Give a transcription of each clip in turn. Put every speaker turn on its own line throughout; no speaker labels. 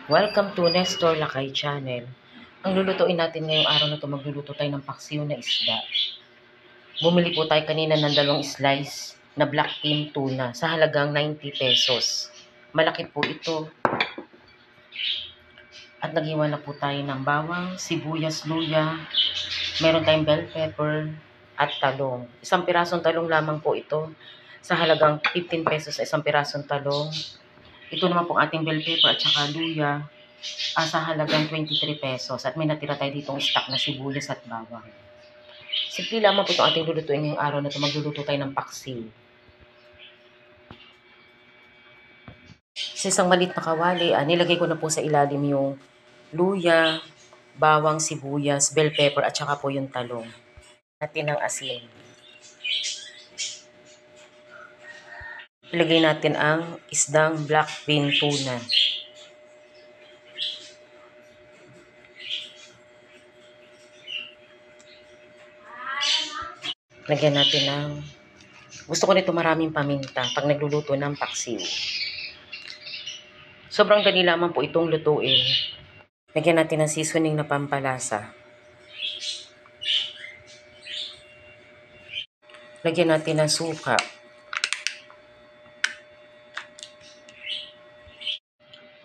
Welcome to Nestor Lakay Channel. Ang lulutuin natin ngayong araw na ito, magluluto tayo ng paksiw na isda. Bumili po tayo kanina ng 2 slice na black fin tuna sa halagang 90 pesos. Malaki po ito. At naghiwa na po tayo ng bawang, sibuyas, luya. Meron tayong bell pepper at talong. Isang pirasong talong lamang po ito. Sa halagang 15 pesos sa isang pirasong talong. Ito naman po ating bell pepper at saka luya. Sa halagang 23 pesos. At may natira tayo ditong stock na sibuyas at bawang. Simple lamang po itong ating lulutuin ngayong araw na ito. Magluluto tayo ng paksiw. Sa isang maliit na kawali, nilagay ko na po sa ilalim yung luya, bawang, sibuyas, bell pepper at saka po yung talong. Natin ang asin. Ilagay natin ang isdang black fin tuna. Lagyan natin ng, gusto ko nito maraming paminta pag nagluluto ng paksiw. Sobrang dali lamang po itong lutuin. Lagyan natin ng seasoning na pampalasa. Lagyan natin ng suka.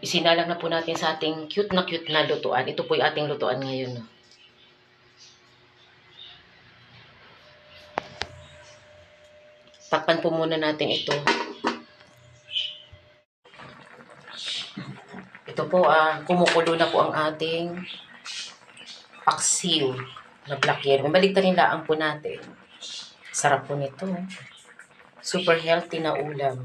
Isinalang na po natin sa ating cute na lutuan. Ito po yung ating lutuan ngayon. Takpan po muna natin ito. Ito po, kumukulo na po ang ating paksiw na black yero. Mabaligtarin lang po natin. Sarap po nito. Super healthy na ulam.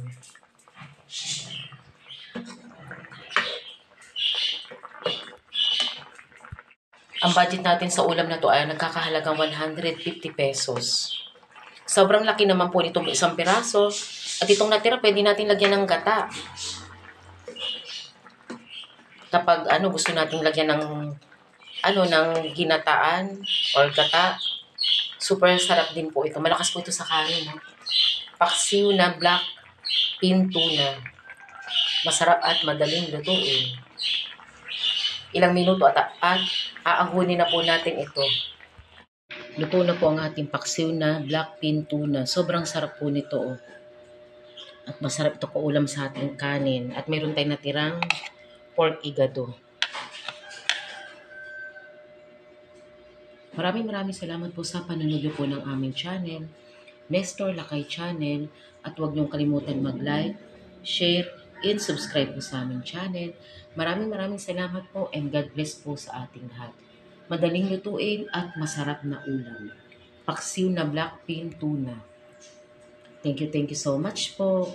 Ang budget natin sa ulam na to ay nagkakahalagang 150 pesos. Sobrang laki naman po nitong isang piraso. At itong natira, pwede natin lagyan ng gata. Kapag gusto nating lagyan ng ng ginataan or gata, super sarap din po ito. Malakas po ito sa kanin. Paksiw na black fin tuna. Masarap at madaling lutuin. Ilang minuto at aahunin na po natin ito. Luto na po ang ating paksiw na black fin tuna. Sobrang sarap po nito. At masarap ito kaulam sa ating kanin. At meron tayong natirang pork igado. Maraming salamat po sa panonood po ng aming channel, Nestor Lakay Channel. At huwag niyong kalimutan mag-like, share, and subscribe po sa aming channel. Maraming salamat po and God bless po sa ating lahat. Madaling lutuin at masarap na ulam. Paksiw na black fin tuna. Thank you so much po.